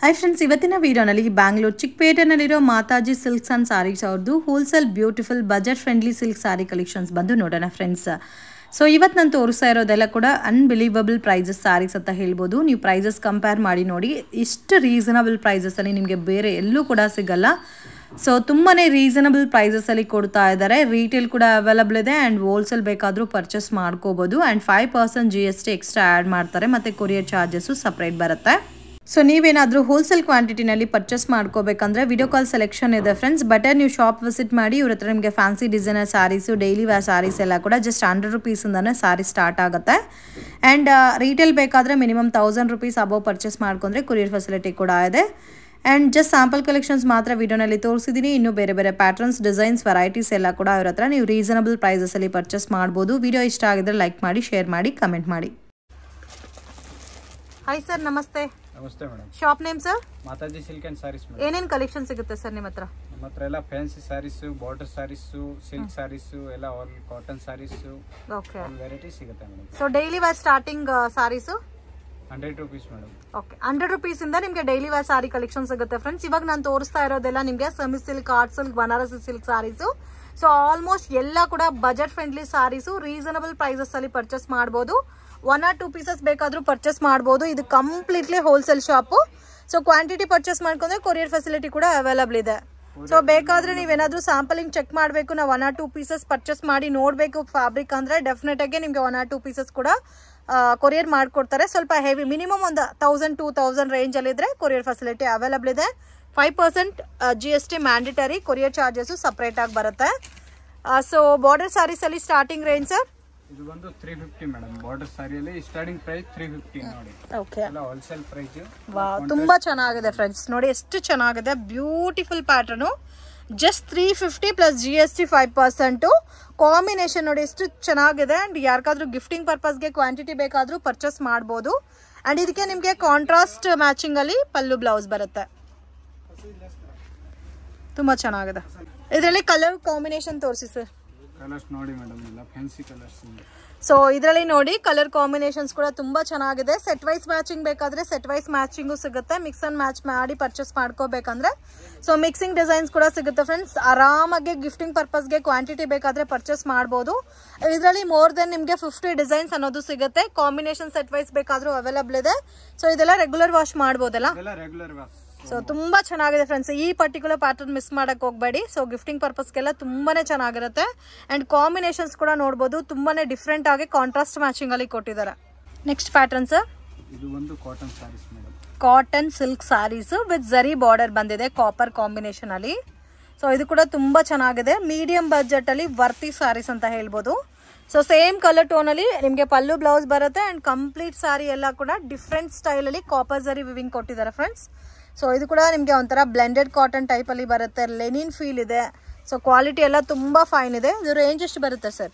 Hi friends, ಇವತ್ತಿನ ವಿಡಿಯೋನಲ್ಲಿ ಬ್ಯಾಂಗ್ಳೂರ್ ಚಿಕ್ಕಪೇಟೆನಲ್ಲಿರೋ ಮಾತಾಜಿ ಸಿಲ್ಕ್ಸ್ ಅಂಡ್ ಸಾರೀಸ್ ಅವ್ರದ್ದು wholesale beautiful budget friendly silk sari collections ಬಂದು ನೋಡೋಣ ಫ್ರೆಂಡ್ಸ್. ಸೊ ಇವತ್ತು ನಾನು ತೋರಿಸ್ತಾ ಇರೋದೆಲ್ಲ ಕೂಡ ಅನ್ಬಿಲೀವಬಲ್ ಪ್ರೈಸಸ್ ಸಾರೀಸ್ ಅಂತ ಹೇಳ್ಬೋದು. ನೀವು ಪ್ರೈಸಸ್ ಕಂಪೇರ್ ಮಾಡಿ ನೋಡಿ, ಇಷ್ಟು ರೀಸನಬಲ್ ಪ್ರೈಸಸಲ್ಲಿ ನಿಮಗೆ ಬೇರೆ ಎಲ್ಲೂ ಕೂಡ ಸಿಗಲ್ಲ. ಸೊ ತುಂಬಾ ರೀಸನಬಲ್ ಪ್ರೈಸಸಲ್ಲಿ ಕೊಡ್ತಾ ಇದ್ದಾರೆ. ರೀಟೇಲ್ ಕೂಡ ಅವೈಲಬಲ್ ಇದೆ ಆ್ಯಂಡ್ ಹೋಲ್ಸೇಲ್ ಬೇಕಾದರೂ ಪರ್ಚೇಸ್ ಮಾಡ್ಕೋಬೋದು. ಆ್ಯಂಡ್ 5% GST ಎಕ್ಸ್ಟ್ರಾ ಆ್ಯಡ್ ಮಾಡ್ತಾರೆ ಮತ್ತು ಕೊರಿಯರ್ ಚಾರ್ಜಸ್ಸು ಸಪ್ರೇಟ್ ಬರುತ್ತೆ. ಸೊ ನೀವೇನಾದರೂ ಹೋಲ್ಸೇಲ್ ಕ್ವಾಂಟಿಟಿನಲ್ಲಿ ಪರ್ಚೇಸ್ ಮಾಡ್ಕೋಬೇಕಂದ್ರೆ ವಿಡಿಯೋ ಕಾಲ್ ಸೆಲೆಕ್ಷನ್ ಇದೆ ಫ್ರೆಂಡ್ಸ್. ಬಟರ್ ನೀವು ಶಾಪ್ ವಿಸಿಟ್ ಮಾಡಿ, ಇವ್ರ ಹತ್ರ ನಿಮಗೆ fancy designer saris, daily wear saris ಎಲ್ಲ ಕೂಡ ಜಸ್ಟ್ 100 ರೂಪೀಸಿಂದನೇ ಸ್ಯಾರಿ ಸ್ಟಾರ್ಟ್ ಆಗುತ್ತೆ. ಆ್ಯಂಡ್ ರೀಟೇಲ್ ಬೇಕಾದರೆ ಮಿನಿಮಮ್ 1000 ರೂಪೀಸ್ ಅಬೋವ್ ಪರ್ಚೇಸ್ ಮಾಡ್ಕೊಂಡ್ರೆ ಕೊರಿಯರ್ ಫೆಸಿಲಿಟಿ ಕೂಡ ಇದೆ. ಆ್ಯಂಡ್ ಜಸ್ಟ್ ಸ್ಯಾಂಪಲ್ ಕಲೆಕ್ಷನ್ಸ್ ಮಾತ್ರ ವಿಡಿಯೋನಲ್ಲಿ ತೋರಿಸಿದ್ದೀನಿ. ಇನ್ನೂ ಬೇರೆ ಬೇರೆ ಪ್ಯಾಟರ್ನ್ಸ್, ಡಿಸೈನ್ಸ್, ವೆರೈಟೀಸ್ ಎಲ್ಲ ಕೂಡ ಇವ್ರ ಹತ್ರ ನೀವು ರೀಸನಬಲ್ ಪ್ರೈಸಸಲ್ಲಿ ಪರ್ಚೇಸ್ ಮಾಡ್ಬೋದು. ವಿಡಿಯೋ ಇಷ್ಟ ಆಗಿದ್ರೆ ಲೈಕ್ ಮಾಡಿ, ಶೇರ್ ಮಾಡಿ, ಕಮೆಂಟ್ ಮಾಡಿ. ಹಾಯ್ ಸರ್, ನಮಸ್ತೆ. ನಮಸ್ತೆ madam. Shop name sir? Mataji silk and saris. ಏನೇನು ಕಲೆಕ್ಷನ್ ಸಿಗುತ್ತೆ ಸರ್ ನಿಮ್ಮ ಹತ್ರ? ನಮ್ಮ ಹತ್ರ ಎಲ್ಲ fancy saris, border saris, silk saris, ಎಲ್ಲ all cotton saris, okay, variety ಸಿಗುತ್ತೆ madam. So daily wear starting saris 100 rupees madam. Okay, 100 ರೂಪೀಸಿಂದ ನಿಮಗೆ ಡೈಲಿ ವೇರ್ ಸಾರಿ ಕಲೆಕ್ಷನ್ ಸಿಗುತ್ತೆ ಫ್ರೆಂಡ್ಸ್. ಇವಾಗ ನಾನು ತೋರಿಸ್ತಾ ಇರೋದೆಲ್ಲ ನಿಮಗೆ semi silk, art silk, Banarasi silk saris. So almost ಎಲ್ಲ ಕೂಡ ಬಜೆಟ್ ಫ್ರೆಂಡ್ಲಿ ಸಾರೀಸು, ರೀಸನಬಲ್ ಪ್ರೈಸಸ್ ಅಲ್ಲಿ ಪರ್ಚೇಸ್ ಮಾಡಬಹುದು. 1 or 2 ಪೀಸಸ್ ಬೇಕಾದ್ರೂ ಪರ್ಚೇಸ್ ಮಾಡಬಹುದು. ಇದು completely wholesale shop. So quantity purchase ಮಾಡ್ಕೊಂಡ್ರೆ ಕೊರಿಯರ್ ಫೆಸಿಲಿಟಿ ಕೂಡ ಅವೈಲಬಲ್ ಇದೆ. ಸೊ ಬೇಕಾದ್ರೆ ನೀವೇನಾದ್ರೂ ಸ್ಯಾಂಪಲಿಂಗ್ ಚೆಕ್ ಮಾಡಬೇಕು, ನಾವು 1 or 2 ಪೀಸಸ್ ಪರ್ಚೇಸ್ ಮಾಡಿ ನೋಡಬೇಕು ಫ್ಯಾಬ್ರಿಕ್ ಅಂದ್ರೆ ಡೆಫಿನೆಟ್ ಆಗಿ ನಿಮಗೆ 1 or 2 ಪೀಸಸ್ ಕೂಡ ಕೊರಿಯರ್ ಮಾಡ್ಕೊಡ್ತಾರೆ. ಸ್ವಲ್ಪ ಹೆವಿ, ಮಿನಿಮಮ್ ಒಂದು 1000-2000 ರೇಂಜ್ ಅಲ್ಲಿ ಇದ್ರೆ ಕೊರಿಯರ್ ಫೆಸಿಲಿಟಿ ಅವೈಲಬಲ್ ಇದೆ. 5% GST mandatory, courier charges separate ಆಗಿ ಬರುತ್ತೆ. ಸೊ ಬಾರ್ಡರ್ ಸಾರೀಸ್ ಅಲ್ಲಿ ಸ್ಟಾರ್ಟಿಂಗ್ ರೇಂಜ್ ಸರ್? ಇದು ಬಂದು 350 ಮೇಡಮ್. ಬಾರ್ಡರ್ ಸಾರಿಯಲ್ಲಿ ಸ್ಟಾರ್ಟಿಂಗ್ ಪ್ರೈಸ್ 350 ನೋಡಿ. ಓಕೆ, ಎಲ್ಲ ಹೋಲ್ಸೇಲ್ ಪ್ರೈಸ್. ವಾವ್, ತುಂಬಾ ಚೆನ್ನಾಗಿದೆ ಫ್ರೆಂಡ್ಸ್. ನೋಡಿ ಎಷ್ಟು ಚೆನ್ನಾಗಿದೆ, beautiful pattern. Just 350 plus GST 5%. Combination ನೋಡಿ ಎಷ್ಟು ಚೆನ್ನಾಗಿದೆ. ಅಂಡ್ ಯಾರಿಗಾದ್ರೂ ಗಿಫ್ಟಿಂಗ್ ಪರ್ಪಸ್ಗೆ ಕ್ವಾಂಟಿಟಿ ಬೇಕಾದ್ರೂ ಪರ್ಚೇಸ್ ಮಾಡಬಹುದು. ಅಂಡ್ ಇದಕ್ಕೆ ನಿಮಗೆ ಕಾಂಟ್ರಾಸ್ಟ್ ಮ್ಯಾಚಿಂಗ್ ಅಲ್ಲಿ ಪಲ್ಲು ಬ್ಲೌಸ್ ಬರುತ್ತೆ. ತುಂಬಾ ಚೆನ್ನಾಗಿದೆ. ಇದರಲ್ಲಿ ಕಲರ್ ಕಾಂಬಿನೇಷನ್ ತೋರಿಸಿ ಸರ್. ಕಲರ್ಸ್ ನೋಡಿ ಮೇಡಮ್, ಎಲ್ಲ ಫ್ಯಾನ್ಸಿ ಕಲರ್ಸ್. ಸೊ ಇದರಲ್ಲಿ ನೋಡಿ ಕಲರ್ ಕಾಂಬಿನೇಷನ್ಸ್ ಕೂಡ ತುಂಬಾ ಚೆನ್ನಾಗಿದೆ. ಸೆಟ್ ವೈಸ್ ಮ್ಯಾಚಿಂಗ್ ಬೇಕಾದ್ರೆ ಸೆಟ್ ವೈಸ್ ಮ್ಯಾಚಿಂಗು ಸಿಗುತ್ತೆ. ಮಿಕ್ಸ್ ಅಂಡ್ ಮ್ಯಾಚ್ ಮಾಡಿ ಪರ್ಚೇಸ್ ಮಾಡ್ಕೋಬೇಕಂದ್ರೆ ಸೊ ಮಿಕ್ಸಿಂಗ್ ಡಿಸೈನ್ಸ್ ಕೂಡ ಸಿಗುತ್ತೆ ಫ್ರೆಂಡ್ಸ್. ಆರಾಮಾಗಿ ಗಿಫ್ಟಿಂಗ್ ಪರ್ಪಸ್ಗೆ ಕ್ವಾಂಟಿಟಿ ಬೇಕಾದ್ರೆ ಪರ್ಚೇಸ್ ಮಾಡಬಹುದು. ಇದರಲ್ಲಿ ಮೋರ್ ದೆನ್ ನಿಮಗೆ 50 ಡಿಸೈನ್ಸ್ ಅನ್ನೋದು ಸಿಗುತ್ತೆ. ಕಾಂಬಿನೇಷನ್ ಸೆಟ್ ವೈಸ್ ಬೇಕಾದ್ರೂ ಅವೈಲಬಲ್ ಇದೆ. ಸೊ ಇದೆಲ್ಲ ರೆಗ್ಯುಲರ್ ವಾಶ್ ಮಾಡಬಹುದಲ್ಲ? Regular wash. ಸೊ ತುಂಬಾ ಚೆನ್ನಾಗಿದೆ ಫ್ರೆಂಡ್ಸ್. ಈ ಪರ್ಟಿಕ್ಯುಲರ್ ಪ್ಯಾಟರ್ನ್ ಮಿಸ್ ಮಾಡಕ್ ಹೋಗ್ಬೇಡಿ. ಸೊ ಗಿಫ್ಟಿಂಗ್ ಪರ್ಪಸ್ಗೆಲ್ಲ ತುಂಬಾನೇ ಚೆನ್ನಾಗಿರುತ್ತೆ. ಅಂಡ್ ಕಾಂಬಿನೇಷನ್ಸ್ ಕೂಡ ನೋಡಬಹುದು, ತುಂಬಾನೇ ಡಿಫ್ರೆಂಟ್ ಆಗಿ ಕಾಂಟ್ರಾಸ್ಟ್ ಮ್ಯಾಚಿಂಗ್ ಅಲ್ಲಿ ಕೊಟ್ಟಿದ್ದಾರೆ. Next pattern sir? ಇದು ಒಂದು cotton sarees madam. Cotton silk sarees with zari border ಬಂದಿದೆ ಕಾಪರ್ ಕಾಂಬಿನೇಷನ್ ಅಲ್ಲಿ. ಸೊ ಇದು ಕೂಡ ತುಂಬಾ ಚೆನ್ನಾಗಿದೆ. ಮೀಡಿಯಂ ಬಜೆಟ್ ಅಲ್ಲಿ ವರ್ತಿ ಸಾರೀಸ್ ಅಂತ ಹೇಳ್ಬೋದು. ಸೊ ಸೇಮ್ ಕಲರ್ ಟೋನ್ ಅಲ್ಲಿ ನಿಮಗೆ ಪಲ್ಲು ಬ್ಲೌಸ್ ಬರುತ್ತೆ. ಅಂಡ್ ಕಂಪ್ಲೀಟ್ ಸಾರಿ ಎಲ್ಲ ಕೂಡ ಡಿಫ್ರೆಂಟ್ ಸ್ಟೈಲ್ ಅಲ್ಲಿ ಕಾಪರ್ ಜರಿ ವಿವಿಂಗ್ ಕೊಟ್ಟಿದ್ದಾರೆ ಫ್ರೆಂಡ್ಸ್. ಸೊ ಇದು ಕೂಡ ನಿಮಗೆ ಒಂಥರ ಬ್ಲೆಂಡೆಡ್ ಕಾಟನ್ ಟೈಪ್ ಅಲ್ಲಿ ಬರುತ್ತೆ. ಲೆನಿನ್ ಫೀಲ್ ಇದೆ. ಸೊ ಕ್ವಾಲಿಟಿ ಎಲ್ಲ ತುಂಬಾ ಫೈನ್ ಇದೆ. ಇದು ರೇಂಜ್ ಎಷ್ಟು ಬರುತ್ತೆ ಸರ್?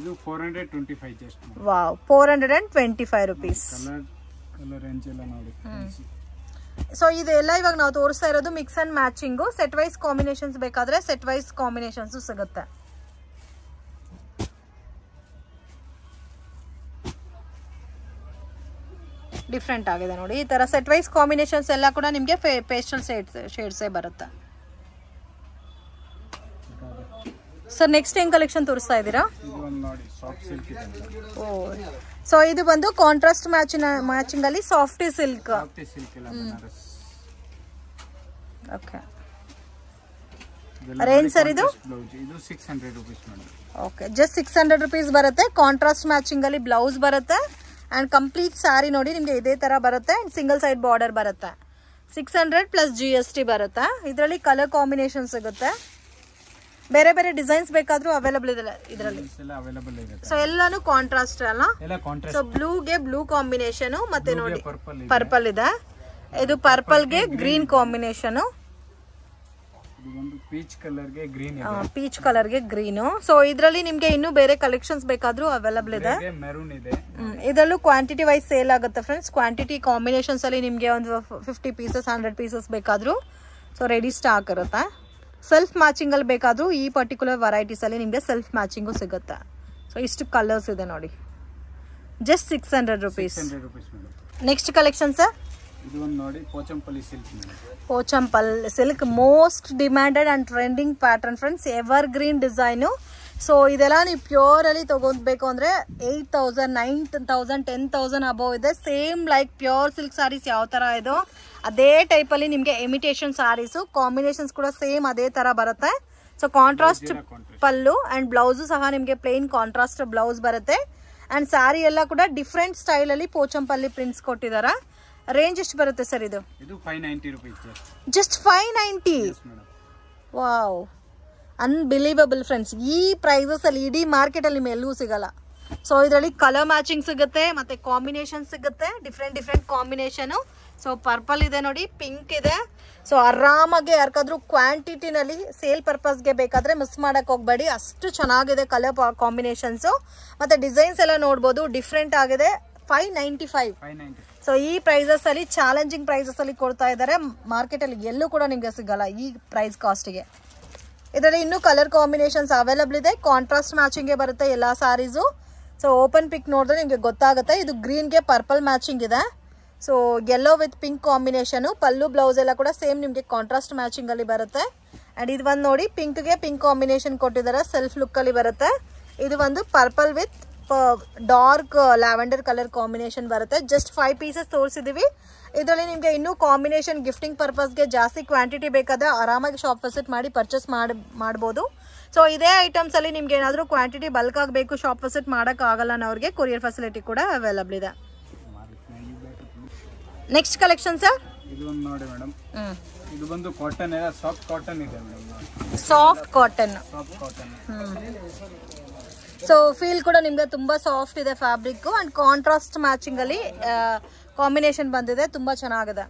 ಇದು 425 just. Wow, 425 rupees. Colour range ಎಲ್ಲ ನೋಡಿ. ಸೊ ಇದೆಲ್ಲ ಇವಾಗ ನಾವು ತೋರಿಸ್ತಾ ಇರೋದು mix and matching. Set wise combinations ಬೇಕಾದ್ರೆ ಸೆಟ್ ವೈಸ್ ಕಾಂಬಿನೇಷನ್ಸ್ ಸಿಗುತ್ತೆ. ಡಿಫ್ರೆಂಟ್ ಆಗಿದೆ ನೋಡಿ. ಈ ತರ ಸೆಟ್ ವೈಸ್ ಕಾಂಬಿನೇಷನ್ಸ್ ಎಲ್ಲ ಕೂಡ ನಿಮಗೆ ಪೇಸ್ಟಲ್ ಶೇಡ್ಸೇ ಬರುತ್ತೆ. ಸರ್ ನೆಕ್ಸ್ಟ್ ಏನ್ ಕಲೆಕ್ಷನ್ ತೋರಿಸ್ತಾ ಇದ್ದೀರಾ? ಓ, ಸೊ ಇದು ಬಂದು ಕಾಂಟ್ರಾಸ್ಟ್ ಮ್ಯಾಚಿಂಗ್ ಅಲ್ಲಿ softy silk. Okay, range sir ಇದು? ಇದು 600 rupees madam. Okay, just 600 rupees ಬರುತ್ತೆ. ಕಾಂಟ್ರಾಸ್ಟ್ ಮ್ಯಾಚಿಂಗ್ ಅಲ್ಲಿ ಬ್ಲೌಸ್ ಬರುತ್ತೆ. ಅಂಡ್ ಕಂಪ್ಲೀಟ್ ಸಾರಿ ನೋಡಿ ನಿಮ್ಗೆ ಇದೇ ತರ ಬರುತ್ತೆ. ಅಂಡ್ ಸಿಂಗಲ್ ಸೈಡ್ ಬಾರ್ಡರ್ ಬರುತ್ತೆ. 600 ಪ್ಲಸ್ GST ಬರುತ್ತೆ. ಇದರಲ್ಲಿ ಕಲರ್ ಕಾಂಬಿನೇಷನ್ ಸಿಗುತ್ತೆ. ಬೇರೆ ಬೇರೆ ಡಿಸೈನ್ಸ್ ಬೇಕಾದ್ರೂ ಅವೈಲಬಲ್ ಇದೆ ಇದರಲ್ಲಿ. ಸೊ ಎಲ್ಲಾನು ಕಾಂಟ್ರಾಸ್ಟ್ ಅಲ್ಲ? ಸೊ ಬ್ಲೂಗೆ ಬ್ಲೂ ಕಾಂಬಿನೇಷನ್, ಮತ್ತೆ ನೋಡಿ ಪರ್ಪಲ್ ಇದೆ. ಇದು ಪರ್ಪಲ್ ಗೆ ಗ್ರೀನ್ ಕಾಂಬಿನೇಷನ್. ಪೀಚ್ ಕಲರ್ ಗೆ ಗ್ರೀನ್ ಇದೆ. ಪೀಚ್ ಕಲರ್ ಗೆ ಗ್ರೀನ್. ಸೊ ಇದರಲ್ಲಿ ನಿಮ್ಗೆ ಇನ್ನೂ ಬೇರೆ ಕಲೆಕ್ಷನ್ಸ್ ಬೇಕಾದ್ರೂ ಅವೈಲಬಲ್ ಇದೆ. ಮೆರೂನ್ ಇದೆ. ಇದರಲ್ಲೂ ಕ್ವಾಂಟಿಟಿ ವೈಸ್ ಸೇಲ್ ಆಗುತ್ತೆ ಫ್ರೆಂಡ್ಸ್. ಕ್ವಾಂಟಿಟಿ ಕಾಂಬಿನೇಷನ್ಸ್ ಅಲ್ಲಿ ನಿಮ್ಗೆ ಒಂದು 50 ಪೀಸಸ್ 100 ಪೀಸಸ್ ಬೇಕಾದ್ರೂ ಸೊ ರೆಡಿ ಸ್ಟಾಕ್ ಇರುತ್ತೆ. ಸೆಲ್ಫ್ ಮ್ಯಾಚಿಂಗ್ ಅಲ್ಲಿ ಬೇಕಾದ್ರೂ ಈ ಪರ್ಟಿಕ್ಯುಲರ್ ವೆರೈಟೀಸ್ ಅಲ್ಲಿ ನಿಮ್ಗೆ ಸೆಲ್ಫ್ ಮ್ಯಾಚಿಂಗು ಸಿಗುತ್ತೆ. ಸೊ ಇಷ್ಟು ಕಲರ್ಸ್ ಇದೆ ನೋಡಿ. Just 600 rupees. Next collection sir? ಇದು ಒಂದು ನೋಡಿ Pochampally silk. Pochampally silk most demanded and trending pattern friends, evergreen design. So ಇದೆಲ್ಲ ನೀವು ಪ್ಯೂರ್ ಅಲ್ಲಿ ತಗೋಬೇಕು ಅಂದ್ರೆ 8,000, 9,000, 10,000 ಅಬೌವ್ ಇದೆ. Same like pure silk sarees ಯಾವ ತರ ಇದೋ ಅದೇ ಟೈಪ್ ಅಲ್ಲಿ ನಿಮ್ಗೆ ಇಮಿಟೇಷನ್ ಸಾರೀಸು ಕಾಂಬಿನೇಷನ್ಸ್ ಕೂಡ ಸೇಮ್ ಅದೇ ತರ ಬರುತ್ತೆ. So contrast pallu and blouse ಸಹ ನಿಮ್ಗೆ ಪ್ಲೇನ್ ಕಾಂಟ್ರಾಸ್ಟ್ ಬ್ಲೌಸ್ ಬರುತ್ತೆ. ಅಂಡ್ ಸ್ಯಾರಿ ಎಲ್ಲ ಕೂಡ ಡಿಫ್ರೆಂಟ್ ಸ್ಟೈಲ್ ಅಲ್ಲಿ ಪೋಚಂಪಲ್ಲಿ ಪ್ರಿಂಟ್ಸ್ ಕೊಟ್ಟಿದಾರ. ರೇಂಜ್ ಎಷ್ಟು ಬರುತ್ತೆ ಸರ್ ಇದು? ಇದು 590 rupees. Just 590. Wow, unbelievable friends. ಈ ಪ್ರೈಸಸ್ ಅಲ್ಲಿ ಇಡೀ ಮಾರ್ಕೆಟ್ ಅಲ್ಲಿ ನಿಮ್ಗೆ ಎಲ್ಲೂ ಸಿಗಲ್ಲ. ಸೊ ಇದರಲ್ಲಿ ಕಲರ್ ಮ್ಯಾಚಿಂಗ್ ಸಿಗುತ್ತೆ, ಮತ್ತೆ ಕಾಂಬಿನೇಷನ್ ಸಿಗುತ್ತೆ, ಡಿಫ್ರೆಂಟ್ ಕಾಂಬಿನೇಷನ್. ಸೊ ಪರ್ಪಲ್ ಇದೆ ನೋಡಿ, ಪಿಂಕ್ ಇದೆ. ಸೊ ಆರಾಮಾಗಿ ಯಾರ್ಕಾದ್ರೂ ಕ್ವಾಂಟಿಟಿನಲ್ಲಿ ಸೇಲ್ ಪರ್ಪಸ್ಗೆ ಬೇಕಾದ್ರೆ ಮಿಸ್ ಮಾಡಕ್ ಹೋಗ್ಬೇಡಿ, ಅಷ್ಟು ಚೆನ್ನಾಗಿದೆ ಕಲರ್ ಕಾಂಬಿನೇಷನ್ಸ್. ಮತ್ತೆ ಡಿಸೈನ್ಸ್ ಎಲ್ಲ ನೋಡ್ಬೋದು, ಡಿಫ್ರೆಂಟ್ ಆಗಿದೆ. 595. ಸೊ ಈ ಪ್ರೈಸಸ್ ಅಲ್ಲಿ ಚಾಲೆಂಜಿಂಗ್ ಪ್ರೈಸಸ್ ಅಲ್ಲಿ ಕೊಡ್ತಾ ಇದ್ದಾರೆ. ಮಾರ್ಕೆಟ್ ಅಲ್ಲಿ ಎಲ್ಲೂ ಕೂಡ ನಿಮ್ಗೆ ಸಿಗಲ್ಲ ಈ ಪ್ರೈಸ್ ಕಾಸ್ಟ್ಗೆ. ಇದರಲ್ಲಿ ಇನ್ನೂ ಕಲರ್ ಕಾಂಬಿನೇಷನ್ಸ್ ಅವೈಲಬಲ್ ಇದೆ. ಕಾಂಟ್ರಾಸ್ಟ್ ಮ್ಯಾಚಿಂಗ್ ಬರುತ್ತೆ ಎಲ್ಲಾ ಸ್ಯಾರೀಸು. ಸೊ ಓಪನ್ ಪಿಕ್ ನೋಡಿದ್ರೆ ನಿಮ್ಗೆ ಗೊತ್ತಾಗುತ್ತೆ. ಇದು ಗ್ರೀನ್ಗೆ ಪರ್ಪಲ್ ಮ್ಯಾಚಿಂಗ್ ಇದೆ. So yellow with pink combination. Pallu blouse ಎಲ್ಲ ಕೂಡ ಸೇಮ್ ನಿಮ್ಗೆ ಕಾಂಟ್ರಾಸ್ಟ್ ಮ್ಯಾಚಿಂಗ್ ಅಲ್ಲಿ ಬರುತ್ತೆ. ಅಂಡ್ ಇದು ಒಂದು ನೋಡಿ, ಪಿಂಕ್ಗೆ ಪಿಂಕ್ ಕಾಂಬಿನೇಷನ್ ಕೊಟ್ಟಿದ್ದಾರೆ, ಸೆಲ್ಫ್ ಲುಕ್ ಅಲ್ಲಿ ಬರುತ್ತೆ. ಇದು ಒಂದು purple with dark lavender colour combination ಬರುತ್ತೆ. ಜಸ್ಟ್ 5 ಪೀಸಸ್ ತೋರಿಸಿದೀವಿ. ಇದರಲ್ಲಿ ನಿಮ್ಗೆ ಇನ್ನೂ ಕಾಂಬಿನೇಷನ್ ಗಿಫ್ಟಿಂಗ್ ಪರ್ಪಸ್ಗೆ ಜಾಸ್ತಿ ಕ್ವಾಂಟಿಟಿ ಬೇಕಾದ್ರೆ ಆರಾಮಾಗಿ ಶಾಪ್ ವಿಸಿಟ್ ಮಾಡಿ ಪರ್ಚೇಸ್ ಮಾಡ್ಬೋದು. ಸೊ ಇದೇ ಐಟಮ್ಸ್ ಅಲ್ಲಿ ನಿಮ್ಗೆ ಏನಾದರೂ ಕ್ವಾಂಟಿಟಿ ಬಲ್ಕ್ ಆಗಬೇಕು, ಶಾಪ್ ವಿಸಿಟ್ ಮಾಡಕ್ ಆಗಲ್ಲ ಅನ್ನೋರಿಗೆ ಕೊರಿಯರ್ ಫೆಸಿಲಿಟಿ ಕೂಡ ಅವೈಲಬಲ್ ಇದೆ. ನೆಕ್ಸ್ಟ್ ಕಲೆಕ್ಷನ್ ಸರ್, ಇದು ಒಂದು ನೋಡಿ ಮೇಡಮ್. ಇದು ಬಂದು ಕಾಟನ್ ಇದೆ, ಸಾಫ್ಟ್ ಕಾಟನ್ ಇದೆ madam. Soft cotton. So feel ಕೂಡ ನಿಮ್ಗೆ ತುಂಬಾ ಸಾಫ್ಟ್ ಇದೆ ಫ್ಯಾಬ್ರಿಕ್. ಅಂಡ್ ಕಾಂಟ್ರಾಸ್ಟ್ ಮ್ಯಾಚಿಂಗ್ ಅಲ್ಲಿ ಕಾಂಬಿನೇಷನ್ ಬಂದಿದೆ, ತುಂಬಾ ಚೆನ್ನಾಗಿದೆ.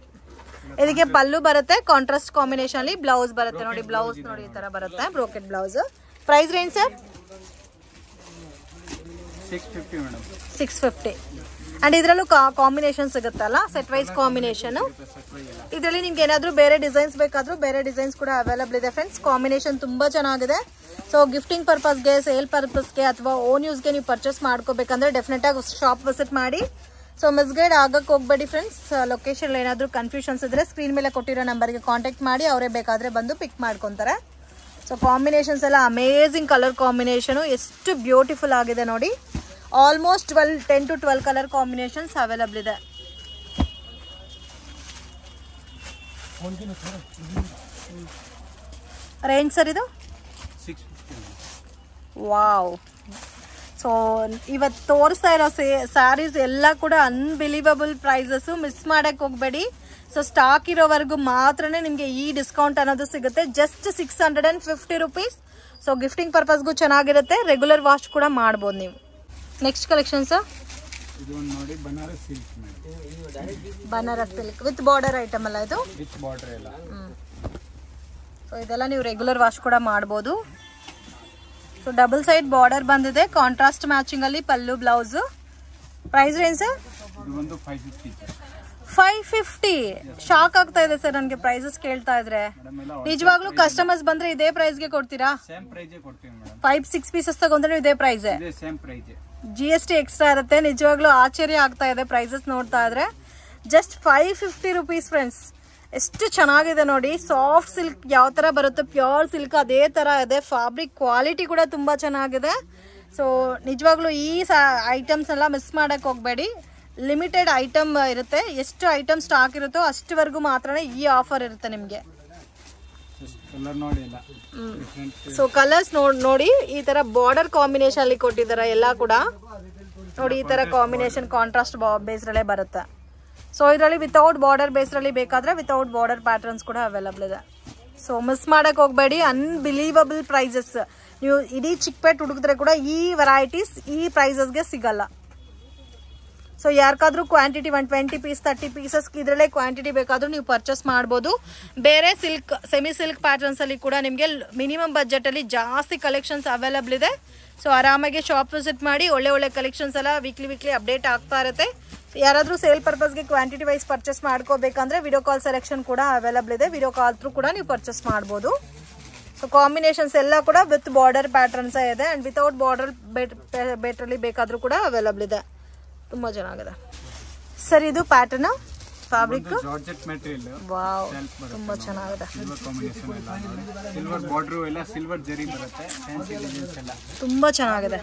ಇದಕ್ಕೆ ಪಲ್ಲು ಬರುತ್ತೆ, ಕಾಂಟ್ರಾಸ್ಟ್ ಕಾಂಬಿನೇಷನ್ ಅಲ್ಲಿ ಬ್ಲೌಸ್ ಬರುತ್ತೆ ನೋಡಿ. ಬ್ಲೌಸ್ ನೋಡಿ ಈ ತರ ಬರುತ್ತೆ, brocade blouse. Price range sir? 650 madam. 650. And ಇದರಲ್ಲೂ ಕಾಂಬಿನೇಷನ್ ಸಿಗುತ್ತಲ್ಲ, ಸೆಟ್ ವೈಸ್ ಕಾಂಬಿನೇಷನ್. ಇದರಲ್ಲಿ ನಿಮ್ಗೆ ಏನಾದ್ರು ಬೇರೆ ಡಿಸೈನ್ಸ್ ಬೇಕಾದ್ರೂ ಬೇರೆ ಡಿಸೈನ್ಸ್ ಕೂಡ ಅವೈಲಬಲ್ ಇದೆ ಫ್ರೆಂಡ್ಸ್. ಕಾಂಬಿನೇಷನ್ ತುಂಬಾ ಚೆನ್ನಾಗಿದೆ. ಸೊ ಗಿಫ್ಟಿಂಗ್ ಪರ್ಪಸ್ಗೆ, ಸೇಲ್ ಪರ್ಪಸ್ಗೆ ಅಥವಾ ಓನ್ ಯೂಸ್ಗೆ ನೀವು ಪರ್ಚೇಸ್ ಮಾಡ್ಕೋಬೇಕಂದ್ರೆ ಡೆಫಿನೆಟ್ ಆಗಿ ಶಾಪ್ ವಿಸಿಟ್ ಮಾಡಿ. ಸೊ ಮಿಸ್ಗೈಡ್ ಆಗಕ್ಕೆ ಹೋಗ್ಬೇಡಿ ಫ್ರೆಂಡ್ಸ್. ಲೊಕೇಶನ್ ಏನಾದರೂ ಕನ್ಫ್ಯೂಷನ್ಸ್ ಇದ್ರೆ ಸ್ಕ್ರೀನ್ ಮೇಲೆ ಕೊಟ್ಟಿರೋ ನಂಬರ್ಗೆ ಕಾಂಟ್ಯಾಕ್ಟ್ ಮಾಡಿ, ಅವರೇ ಬೇಕಾದ್ರೆ ಬಂದು ಪಿಕ್ ಮಾಡ್ಕೊತಾರೆ. ಸೊ ಕಾಂಬಿನೇಷನ್ಸ್ ಎಲ್ಲ ಅಮೇಝಿಂಗ್ ಕಲರ್ ಕಾಂಬಿನೇಷನು, ಎಷ್ಟು ಬ್ಯೂಟಿಫುಲ್ ಆಗಿದೆ ನೋಡಿ. Almost 10 to 12 colour combinations available ಇದೆ. ರೇಂಜ್ ಸರ್ ಇದು? 650. ವಾವ್. ಸೊ ಇವತ್ತು ತೋರಿಸ್ತಾ ಇರೋ ಸ್ಯಾರೀಸ್ ಎಲ್ಲ ಕೂಡ ಅನ್ಬಿಲೀವಬಲ್ ಪ್ರೈಸಸ್, ಮಿಸ್ ಮಾಡಕ್ಕೆ ಹೋಗ್ಬೇಡಿ. ಸೊ ಸ್ಟಾಕ್ ಇರೋವರೆಗೂ ಮಾತ್ರನೇ ನಿಮಗೆ ಈ ಡಿಸ್ಕೌಂಟ್ ಅನ್ನೋದು ಸಿಗುತ್ತೆ. Just 650 rupees. ಸೊ ಗಿಫ್ಟಿಂಗ್ ಪರ್ಪಸ್ಗೂ ಚೆನ್ನಾಗಿರುತ್ತೆ, ರೆಗ್ಯುಲರ್ ವಾಶ್ ಕೂಡ ಮಾಡ್ಬೋದು ನೀವು. ನೆಕ್ಸ್ಟ್ ಕಲೆಕ್ಷನ್ ಸರ್, ಇದು ಒಂದು ನೋಡಿ, Banaras silk madam. Banaras silk with border item ಅಲ್ಲ ಇದು? ವಿತ್ ಬಾರ್ಡರ್ ಎಲ್ಲ. ಸೊ ಇದೆಲ್ಲ ನೀವು ರೆಗ್ಯುಲರ್ ವಾಶ್ ಕೂಡ ಮಾಡ್ಬೋದು. ಸೊ ಡಬಲ್ ಸೈಡ್ ಬಾರ್ಡರ್ ಬಂದಿದೆ, ಕಾಂಟ್ರಾಸ್ಟ್ ಮ್ಯಾಚಿಂಗ್ ಅಲ್ಲಿ pallu blouse. Price range sir? ಇದು ಒಂದು 550. 550. ಶಾಕ್ ಆಗ್ತಾ ಇದೆ ಸರ್ ನನಗೆ ಪ್ರೈಸಸ್ ಕೇಳ್ತಾ ಇದ್ರೆ. ನಿಜವಾಗ್ಲೂ ಕಸ್ಟಮರ್ಸ್ ಬಂದ್ರೆ ಇದೇ ಪ್ರೈಸ್ ಗೆ ಕೊಡ್ತೀರಾ? ಸೇಮ್ ಪ್ರೈಸ್ ಕೊಡ್ತೀವಿ ಮೇಡಮ್. 5-6 ಪೀಸಸ್ ತಗೊಂಡ್ರೆ ಇದೇ ಪ್ರೈಸ್? ಇದೆ ಸೇಮ್ ಪ್ರೈಸ್. GST ಎಕ್ಸ್ಟ್ರಾ ಇರುತ್ತೆ. ನಿಜವಾಗ್ಲೂ ಆಶ್ಚರ್ಯ ಆಗ್ತಾ ಇದೆ ಪ್ರೈಸಸ್ ನೋಡ್ತಾ ಇದ್ರೆ. Just 550 rupees friends. ಎಷ್ಟು ಚೆನ್ನಾಗಿದೆ ನೋಡಿ. ಸಾಫ್ಟ್ ಸಿಲ್ಕ್ ಯಾವ ತರ ಬರುತ್ತೆ, ಪ್ಯೂರ್ ಸಿಲ್ಕ್ ಅದೇ ತರ ಇದೆ. ಫ್ಯಾಬ್ರಿಕ್ ಕ್ವಾಲಿಟಿ ಕೂಡ ತುಂಬಾ ಚೆನ್ನಾಗಿದೆ. ಸೊ ನಿಜವಾಗ್ಲೂ ಈ ಐಟಮ್ಸ್ ಎಲ್ಲ ಮಿಸ್ ಮಾಡಕ್ ಹೋಗ್ಬೇಡಿ. ಲಿಮಿಟೆಡ್ ಐಟಮ್ ಇರುತ್ತೆ, ಎಷ್ಟು ಐಟಮ್ ಸ್ಟಾಕ್ ಇರುತ್ತೋ ಅಷ್ಟವರೆಗೂ ಮಾತ್ರ ಈ ಆಫರ್ ಇರುತ್ತೆ ನಿಮಗೆ. ಸೊ ಕಲರ್ಸ್ ನೋಡಿ, ಈ ತರ ಬಾರ್ಡರ್ ಕಾಂಬಿನೇಷನ್ ಅಲ್ಲಿ ಕೊಟ್ಟಿದ್ದಾರೆ ಎಲ್ಲ ಕೂಡ ನೋಡಿ. ಈ ತರ ಕಾಂಬಿನೇಷನ್ ಕಾಂಟ್ರಾಸ್ಟ್ ಬೇಸ್ರಲ್ಲೇ ಬರುತ್ತೆ. ಸೊ ಇದರಲ್ಲಿ ವಿತೌಟ್ ಬಾರ್ಡರ್ ಬೇಸ್ರಲ್ಲಿ ಬೇಕಾದ್ರೆ ವಿತೌಟ್ ಬಾರ್ಡರ್ ಪ್ಯಾಟರ್ನ್ಸ್ ಕೂಡ ಅವೈಲಬಲ್ ಇದೆ. ಸೊ ಮಿಸ್ ಮಾಡಕ್ ಹೋಗ್ಬೇಡಿ. Unbelievable prices. ನೀವು ಇಡೀ ಚಿಕ್ಕಪೇಟೆ ಹುಡುಗಿದ್ರೆ ಕೂಡ ಈ ವೆರೈಟೀಸ್ ಈ ಪ್ರೈಸಸ್ಗೆ ಸಿಗಲ್ಲ. ಸೊ ಯಾರ್ಕಾದ್ರೂ ಕ್ವಾಂಟಿಟಿ 120 ಪೀಸ್ 30 ಪೀಸಸ್ ಇದರಲ್ಲೇ ಕ್ವಾಂಟಿಟಿ ಬೇಕಾದ್ರೂ ನೀವು ಪರ್ಚೇಸ್ ಮಾಡ್ಬೋದು. ಬೇರೆ ಸಿಲ್ಕ್ ಸೆಮಿ ಸಿಲ್ಕ್ ಪ್ಯಾಟರ್ನ್ಸ್ ಅಲ್ಲಿ ಕೂಡ ನಿಮಗೆ ಮಿನಿಮಮ್ ಬಜೆಟ್ ಅಲ್ಲಿ ಜಾಸ್ತಿ ಕಲೆಕ್ಷನ್ಸ್ ಅವೈಲಬಲ್ ಇದೆ. ಸೊ ಆರಾಮಾಗಿ ಶಾಪ್ ವಿಸಿಟ್ ಮಾಡಿ. ಒಳ್ಳೆ ಕಲೆಕ್ಷನ್ಸ್ ಎಲ್ಲ ವೀಕ್ಲಿ ಅಪ್ಡೇಟ್ ಆಗ್ತಾ ಇರುತ್ತೆ. ಯಾರಾದ್ರೂ ಸೇಲ್ ಪರ್ಪಸ್ಗೆ ಕ್ವಾಂಟಿಟಿ ವೈಸ್ ಪರ್ಚೇಸ್ ಮಾಡ್ಕೋಬೇಕಂದ್ರೆ ವಿಡಿಯೋ ಕಾಲ್ ಸೆಲೆಕ್ಷನ್ ಕೂಡ ಅವೈಲಬಲ್ ಇದೆ. ವಿಡಿಯೋ ಕಾಲ್ ಥ್ರೂ ಕೂಡ ನೀವು ಪರ್ಚೇಸ್ ಮಾಡ್ಬೋದು. ಸೊ ಕಾಂಬಿನೇಷನ್ಸ್ ಎಲ್ಲ ಕೂಡ ವಿತ್ ಬಾರ್ಡರ್ ಪ್ಯಾಟರ್ನ್ಸ್ ಇದೆ. ಅಂಡ್ ವಿತೌಟ್ ಬಾರ್ಡರ್ ಬೇಟ್ರಲ್ಲಿ ಬೇಕಾದ್ರೂ ಕೂಡ ಅವೈಲಬಲ್ ಇದೆ. ತುಂಬ ಚೆನ್ನಾಗಿದೆ ಸರ್ ಇದು pattern. Fabric georgette material. Wow ತುಂಬಾ ಚೆನ್ನಾಗಿದೆ. ಸಿಲ್ವರ್ ಕಾಂಬಿನೇಷನ್ ಎಲ್ಲ ಸಿಲ್ವರ್ ಬಾರ್ಡರ್ ಎಲ್ಲ ಸಿಲ್ವರ್ ಜರಿ ಬರುತ್ತೆ. ಫ್ಯಾನ್ಸಿ ಡಿಸೈನ್ಸ್ ಎಲ್ಲ ತುಂಬಾ ಚೆನ್ನಾಗಿದೆ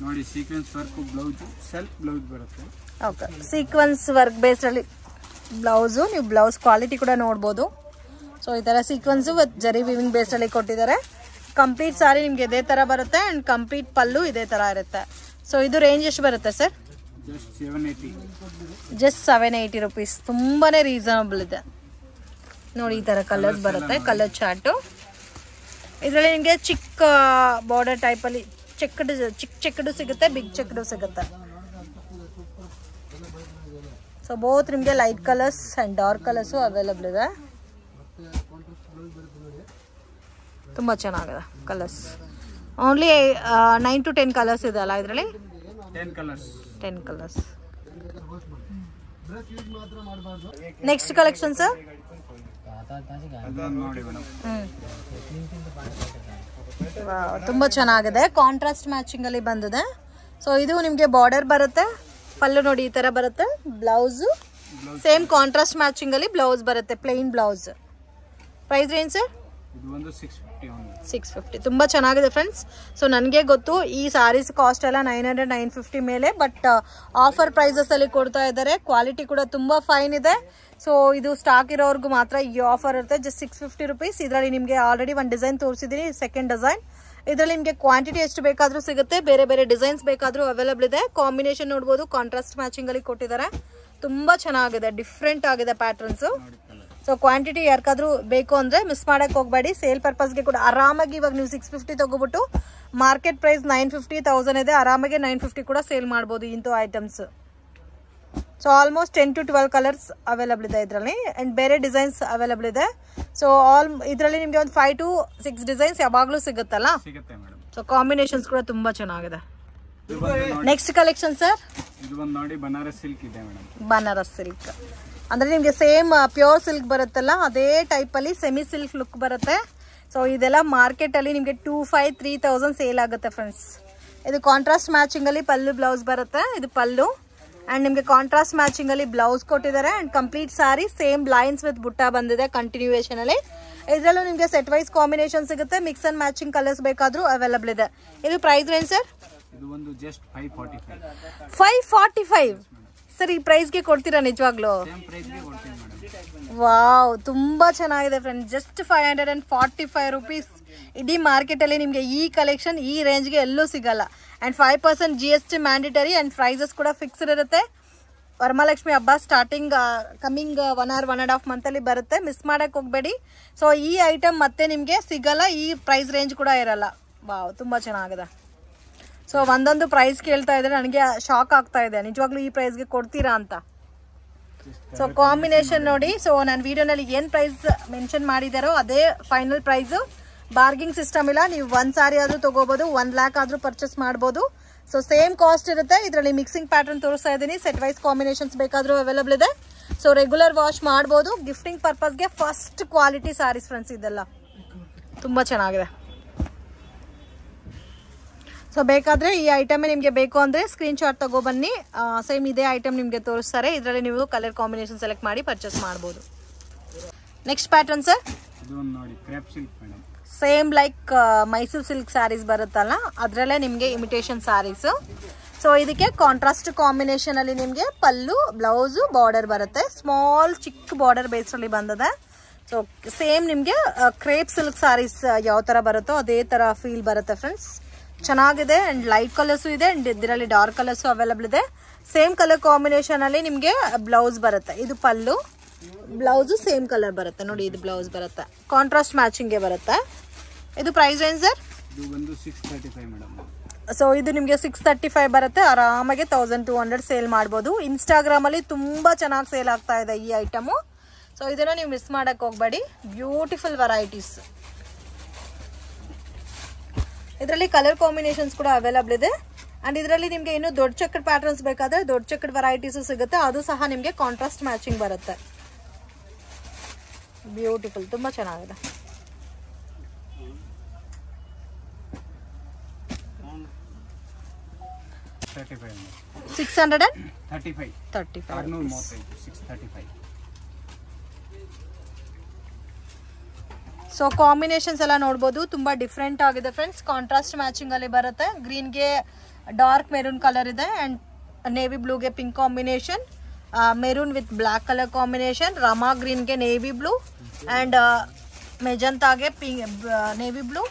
ನೋಡಿ. Sequence work blouse self blouse ಬರುತ್ತೆ. ಓಕೆ ಸೀಕ್ವೆನ್ಸ್ ವರ್ಕ್ ಬೇಸ್ಡ್ ಅಲ್ಲಿ ಬ್ಲೌಸು. ನೀವು ಬ್ಲೌಸ್ ಕ್ವಾಲಿಟಿ ಕೂಡ ನೋಡ್ಬೋದು. ಸೊ ಈ ತರ ಸೀಕ್ವೆನ್ಸ್ ವಿತ್ ಜರಿ ವಿವಿಂಗ್ ಬೇಸ್ಡ್ ಅಲ್ಲಿ ಕೊಟ್ಟಿದ್ದಾರೆ. ಕಂಪ್ಲೀಟ್ ಸಾರಿ ನಿಮ್ಗೆ ಇದೇ ತರ ಬರುತ್ತೆ ಅಂಡ್ ಕಂಪ್ಲೀಟ್ ಪಲ್ಲು ಇದೇ ತರ ಇರುತ್ತೆ. ಸೊ ಇದು ರೇಂಜ್ ಎಷ್ಟು ಬರುತ್ತೆ ಸರ್? Just 780 rupees. ತುಂಬಾನೇ ರೀಸನಬಲ್ ಇದೆ ನೋಡಿ. ಈ ತರ ಕಲರ್ಸ್ ಬರುತ್ತೆ, ಕಲರ್ ಚಾರ್ಟು. ಇದರಲ್ಲಿ ನಿಮಗೆ ಚಿಕ್ಕ ಬಾರ್ಡರ್ ಟೈಪ್ ಅಲ್ಲಿ ಚಿಕ್ಕ ಚೆಕ್ಕಡು ಸಿಗುತ್ತೆ, ಬಿಗ್ ಚೆಕ್ಕಡು ಸಿಗುತ್ತೆ. ಸೊ ಬೋತ್ ನಿಮಗೆ light colours and dark colours available ಇದೆ. ತುಂಬ ಚೆನ್ನಾಗಿದೆ ಕಲರ್ಸ್. ಓನ್ಲಿ 9 to 10 ಕಲರ್ಸ್ ಇದೆ ಅಲ್ಲ ಇದರಲ್ಲಿ? 10 ಕಲರ್ಸ್. ನೆಕ್ಸ್ಟ್ ಕಲೆಕ್ಷನ್ ಸರ್ ತುಂಬ ಚೆನ್ನಾಗಿದೆ. ಕಾಂಟ್ರಾಸ್ಟ್ ಮ್ಯಾಚಿಂಗ್ ಅಲ್ಲಿ ಬಂದಿದೆ. ಸೊ ಇದು ನಿಮಗೆ ಬಾರ್ಡರ್ ಬರುತ್ತೆ, ಪಲ್ಲು ನೋಡಿ ಈ ತರ ಬರುತ್ತೆ. ಬ್ಲೌಸು ಸೇಮ್ ಕಾಂಟ್ರಾಸ್ಟ್ ಮ್ಯಾಚಿಂಗ್ ಅಲ್ಲಿ ಬ್ಲೌಸ್ ಬರುತ್ತೆ, plain blouse. Price range sir? 650. ತುಂಬ ಚೆನ್ನಾಗಿದೆ ಫ್ರೆಂಡ್ಸ್. ಸೊ ನನಗೆ ಗೊತ್ತು ಈ ಸಾರೀಸ್ ಕಾಸ್ಟ್ ಎಲ್ಲ 900 950 ಮೇಲೆ, ಬಟ್ ಆಫರ್ ಪ್ರೈಸಸ್ ಅಲ್ಲಿ ಕೊಡ್ತಾ ಇದ್ದಾರೆ. ಕ್ವಾಲಿಟಿ ಕೂಡ ತುಂಬ ಫೈನ್ ಇದೆ. ಸೊ ಇದು ಸ್ಟಾಕ್ ಇರೋರ್ಗು ಮಾತ್ರ ಈ ಆಫರ್ ಇರುತ್ತೆ. Just 650 rupees. ಇದರಲ್ಲಿ ನಿಮಗೆ ಆಲ್ರೆಡಿ ಒಂದು ಡಿಸೈನ್ ತೋರಿಸಿದ್ದೀನಿ, ಸೆಕೆಂಡ್ ಡಿಸೈನ್. ಇದರಲ್ಲಿ ನಿಮಗೆ ಕ್ವಾಂಟಿಟಿ ಎಷ್ಟು ಬೇಕಾದರೂ ಸಿಗುತ್ತೆ, ಬೇರೆ ಬೇರೆ ಡಿಸೈನ್ಸ್ ಬೇಕಾದರೂ ಅವೈಲಬಲ್ ಇದೆ. ಕಾಂಬಿನೇಷನ್ ನೋಡ್ಬೋದು, ಕಾಂಟ್ರಾಸ್ಟ್ ಮ್ಯಾಚಿಂಗ್ ಅಲ್ಲಿ ಕೊಟ್ಟಿದ್ದಾರೆ. ತುಂಬ ಚೆನ್ನಾಗಿದೆ, ಡಿಫ್ರೆಂಟ್ ಆಗಿದೆ ಪ್ಯಾಟರ್ನ್ಸ್. ಸೊ ಕ್ವಾಂಟಿಟಿ ಯಾರಿಗಾದ್ರೂ ಬೇಕು ಅಂದರೆ ಮಿಸ್ ಮಾಡೋಕ್ಕೆ ಹೋಗಬೇಡಿ. ಸೇಲ್ ಪರ್ಪಸ್ಗೆ ಕೂಡ ಆರಾಮಾಗಿ ಇವಾಗ ನೀವು 650 ತಗೋಬಿಟ್ಟು ಮಾರ್ಕೆಟ್ ಪ್ರೈಸ್ 950 1000 ಇದೆ, ಆರಾಮಾಗಿ 950 ಕೂಡ ಸೇಲ್ ಮಾಡ್ಬೋದು ಇಂಥ items. So almost 10 to 12 colours available ಇದೆ ಇದರಲ್ಲಿ ಆ್ಯಂಡ್ ಬೇರೆ ಡಿಸೈನ್ಸ್ ಅವೈಲಬಲ್ ಇದೆ. ಸೊ ಇದರಲ್ಲಿ ನಿಮಗೆ ಒಂದು 5 to 6 ಡಿಸೈನ್ಸ್ ಯಾವಾಗಲೂ ಸಿಗುತ್ತಲ್ಲ. ಸೊ ಕಾಂಬಿನೇಷನ್ಸ್ ಕೂಡ ತುಂಬ ಚೆನ್ನಾಗಿದೆ. Next collection sir? ಇದು ಒಂದು ನೋಡಿ, ಬನಾರಸ್ ಸಿಲ್ಕ್ ಇದೆ ಮೇಡಮ್. ಬನಾರಸ್ ಸಿಲ್ಕ್ ಅಂದರೆ ನಿಮಗೆ ಸೇಮ್ ಪ್ಯೂರ್ ಸಿಲ್ಕ್ ಬರುತ್ತಲ್ಲ ಅದೇ ಟೈಪಲ್ಲಿ ಸೆಮಿ ಸಿಲ್ಕ್ ಲುಕ್ ಬರುತ್ತೆ. ಸೊ ಇದೆಲ್ಲ ಮಾರ್ಕೆಟಲ್ಲಿ ನಿಮಗೆ 2500-3000 ಸೇಲ್ ಆಗುತ್ತೆ ಫ್ರೆಂಡ್ಸ್. ಇದು ಕಾಂಟ್ರಾಸ್ಟ್ ಮ್ಯಾಚಿಂಗಲ್ಲಿ ಪಲ್ಲು ಬ್ಲೌಸ್ ಬರುತ್ತೆ. ಇದು ಪಲ್ಲು ಆ್ಯಂಡ್ ನಿಮಗೆ ಕಾಂಟ್ರಾಸ್ಟ್ ಮ್ಯಾಚಿಂಗಲ್ಲಿ ಬ್ಲೌಸ್ ಕೊಟ್ಟಿದ್ದಾರೆ and complete sorry same lines with ಬುಟ್ಟ ಬಂದಿದೆ ಕಂಟಿನ್ಯೂಯೇಷನಲ್ಲಿ. ಇದರಲ್ಲೂ ನಿಮಗೆ ಸೆಟ್ ವೈಸ್ ಕಾಂಬಿನೇಷನ್ ಸಿಗುತ್ತೆ, ಮಿಕ್ಸ್ ಅಂಡ್ ಮ್ಯಾಚಿಂಗ್ ಕಲರ್ಸ್ ಬೇಕಾದರೂ ಅವೈಲಬಲ್ ಇದೆ. ಇದು ಪ್ರೈಸ್ ರೇಂಜ್ ಸರ್? ಇದು ಒಂದು ಜಸ್ಟ್ 545. 545 ಸರ್, ಈ ಪ್ರೈಸ್ಗೆ ಕೊಡ್ತೀರಾ ನಿಜವಾಗ್ಲೂ? ವಾವ್, ತುಂಬಾ ಚೆನ್ನಾಗಿದೆ ಫ್ರೆಂಡ್ಸ್. Just 545 rupees. ಇಡೀ ಮಾರ್ಕೆಟಲ್ಲಿ ನಿಮಗೆ ಈ ಕಲೆಕ್ಷನ್ ಈ ರೇಂಜ್ಗೆ ಎಲ್ಲೂ ಸಿಗಲ್ಲ. And 5% GST mandatory and prices ಕೂಡ ಫಿಕ್ಸ್ಡ್ ಇರುತ್ತೆ. ವರಮಹಾಲಕ್ಷ್ಮಿ ಹಬ್ಬ ಸ್ಟಾರ್ಟಿಂಗ್ ಕಮಿಂಗ್ 1 or 1.5 ಮಂತಲ್ಲಿ ಬರುತ್ತೆ, ಮಿಸ್ ಮಾಡೋಕ್ಕೆ ಹೋಗಬೇಡಿ. ಸೊ ಈ ಐಟಮ್ ಮತ್ತೆ ನಿಮಗೆ ಸಿಗಲ್ಲ, ಈ ಪ್ರೈಸ್ ರೇಂಜ್ ಕೂಡ ಇರಲ್ಲ. ವಾವ್, ತುಂಬ ಚೆನ್ನಾಗಿದೆ. ಸೊ ಒಂದೊಂದು ಪ್ರೈಸ್ ಕೇಳ್ತಾ ಇದ್ರೆ ನನಗೆ ಶಾಕ್ ಆಗ್ತಾ ಇದೆ, ನಿಜವಾಗ್ಲೂ ಈ ಪ್ರೈಸ್ಗೆ ಕೊಡ್ತೀರಾ ಅಂತ. ಸೊ ಕಾಂಬಿನೇಷನ್ ನೋಡಿ. ಸೊ ನಾನು ವಿಡಿಯೋನಲ್ಲಿ ಏನು ಪ್ರೈಸ್ ಮೆನ್ಷನ್ ಮಾಡಿದಾರೋ ಅದೇ ಫೈನಲ್ ಪ್ರೈಸು. ಬಾರ್ಗಿಂಗ್ ಸಿಸ್ಟಮ್ ಇಲ್ಲ, ನೀವು 1 ಸಾರಿ ಆದರೂ ತೊಗೋಬೋದು, 1 lakh ಆದರೂ ಪರ್ಚೇಸ್ ಮಾಡ್ಬೋದು. ಸೊ ಸೇಮ್ ಕಾಸ್ಟ್ ಇರುತ್ತೆ. ಇದರಲ್ಲಿ ಮಿಕ್ಸಿಂಗ್ ಪ್ಯಾಟರ್ನ್ ತೋರಿಸ್ತಾ ಇದ್ದೀನಿ, ಸೆಟ್ ವೈಸ್ ಕಾಂಬಿನೇಷನ್ಸ್ ಬೇಕಾದರೂ ಅವೈಲಬಲ್ ಇದೆ. ಸೊ ರೆಗ್ಯುಲರ್ ವಾಶ್ ಮಾಡ್ಬೋದು. ಗಿಫ್ಟಿಂಗ್ ಪರ್ಪಸ್ಗೆ ಫಸ್ಟ್ ಕ್ವಾಲಿಟಿ ಸಾರೀಸ್ ಫ್ರೆಂಡ್ಸ್ ಇದೆಲ್ಲ, ತುಂಬ ಚೆನ್ನಾಗಿದೆ. ಸೊ ಬೇಕಾದರೆ ಈ ಐಟಮೇ ನಿಮಗೆ ಬೇಕು ಅಂದರೆ ಸ್ಕ್ರೀನ್ಶಾಟ್ ತಗೊಬನ್ನಿ. ಸೇಮ್ ಇದೇ ಐಟಮ್ ನಿಮಗೆ ತೋರಿಸ್ತಾರೆ. ಇದರಲ್ಲಿ ನೀವು ಕಲರ್ ಕಾಂಬಿನೇಷನ್ ಸೆಲೆಕ್ಟ್ ಮಾಡಿ ಪರ್ಚೇಸ್ ಮಾಡ್ಬೋದು. Next pattern sir? Same like Mysore silk sarees ಬರುತ್ತಲ್ಲ ಅದರಲ್ಲೇ ನಿಮಗೆ ಇಮಿಟೇಷನ್ ಸ್ಯಾರೀಸು. ಸೊ ಇದಕ್ಕೆ ಕಾಂಟ್ರಾಸ್ಟ್ ಕಾಂಬಿನೇಷನಲ್ಲಿ ನಿಮಗೆ ಪಲ್ಲು ಬ್ಲೌಸು ಬಾರ್ಡರ್ ಬರುತ್ತೆ. ಸ್ಮಾಲ್ ಚಿಕ್ಕ ಬಾರ್ಡರ್ ಬೇಸ್ನಲ್ಲಿ ಬಂದಿದೆ. ಸೊ ಸೇಮ್ ನಿಮಗೆ ಕ್ರೇಪ್ ಸಿಲ್ಕ್ ಸ್ಯಾರೀಸ್ ಯಾವ ಥರ ಬರುತ್ತೋ ಅದೇ ಥರ ಫೀಲ್ ಬರುತ್ತೆ ಫ್ರೆಂಡ್ಸ್. ಚೆನ್ನಾಗಿದೆ ಆ್ಯಂಡ್ ಲೈಟ್ ಕಲರ್ಸು ಇದೆ ಆ್ಯಂಡ್ ಇದರಲ್ಲಿ ಡಾರ್ಕ್ ಕಲರ್ಸು ಅವೈಲಬಲ್ ಇದೆ. ಸೇಮ್ ಕಲರ್ ಕಾಂಬಿನೇಷನಲ್ಲಿ ನಿಮಗೆ ಬ್ಲೌಸ್ ಬರುತ್ತೆ. ಇದು ಪಲ್ಲು, ಬ್ಲೌಸು ಸೇಮ್ ಕಲರ್ ಬರುತ್ತೆ ನೋಡಿ. ಇದು ಬ್ಲೌಸ್ ಬರುತ್ತೆ, ಕಾಂಟ್ರಾಸ್ಟ್ ಮ್ಯಾಚಿಂಗ್ಗೆ ಬರುತ್ತೆ. ಇದು ಪ್ರೈಸ್ ರೇಂಜ್ ಸರ್? ಸೊ ಇದು ನಿಮಗೆ 635 ಬರುತ್ತೆ. ಆರಾಮಾಗಿ 1200 ಸೇಲ್ ಮಾಡ್ಬೋದು. ಇನ್ಸ್ಟಾಗ್ರಾಮಲ್ಲಿ ತುಂಬ ಚೆನ್ನಾಗಿ ಸೇಲ್ ಆಗ್ತಾ ಇದೆ ಈ ಐಟಮು. ಸೊ ಇದನ್ನು ನೀವು ಮಿಸ್ ಮಾಡೋಕ್ಕೆ ಹೋಗಬೇಡಿ. Beautiful varieties. ಇದರಲ್ಲಿ ಕಲರ್ ಕಾಂಬಿನೇಷನ್ಸ್ ಕೂಡ ಅವೈಲಬಲ್ ಇದೆ ಆ್ಯಂಡ್ ಇದರಲ್ಲಿ ನಿಮಗೆ ಇನ್ನೂ ದೊಡ್ಡ ಚಕ್ರ ಪ್ಯಾಟರ್ನ್ಸ್ ಬೇಕಾದರೆ ದೊಡ್ಡ ಚಕ್ರ ವೆರೈಟೀಸು ಸಿಗುತ್ತೆ. ಅದು ಸಹ ನಿಮಗೆ ಕಾಂಟ್ರಾಸ್ಟ್ ಮ್ಯಾಚಿಂಗ್ ಬರುತ್ತೆ. ಬ್ಯೂಟಿಫುಲ್, ತುಂಬ ಚೆನ್ನಾಗಿದೆ. 635 ಸೊ ಕಾಂಬಿನೇಷನ್ಸ್ ಎಲ್ಲ ನೋಡ್ಬೋದು, ತುಂಬಾ ಡಿಫ್ರೆಂಟ್ ಆಗಿದೆ ಫ್ರೆಂಡ್ಸ್. ಕಾಂಟ್ರಾಸ್ಟ್ ಮ್ಯಾಚಿಂಗ್ ಅಲ್ಲಿ ಬರುತ್ತೆ. ಗ್ರೀನ್ಗೆ ಡಾರ್ಕ್ ಮೆರೂನ್ ಕಲರ್ ಇದೆ ಅಂಡ್ ನೇವಿ ಬ್ಲೂಗೆ pink combination, maroon with black colour combination, Rama ಗ್ರೀನ್ಗೆ ನೇವಿ ಬ್ಲೂ ಅಂಡ್ ಮೆಜಂತಾಗೆ ನೇವಿ ಬ್ಲೂ.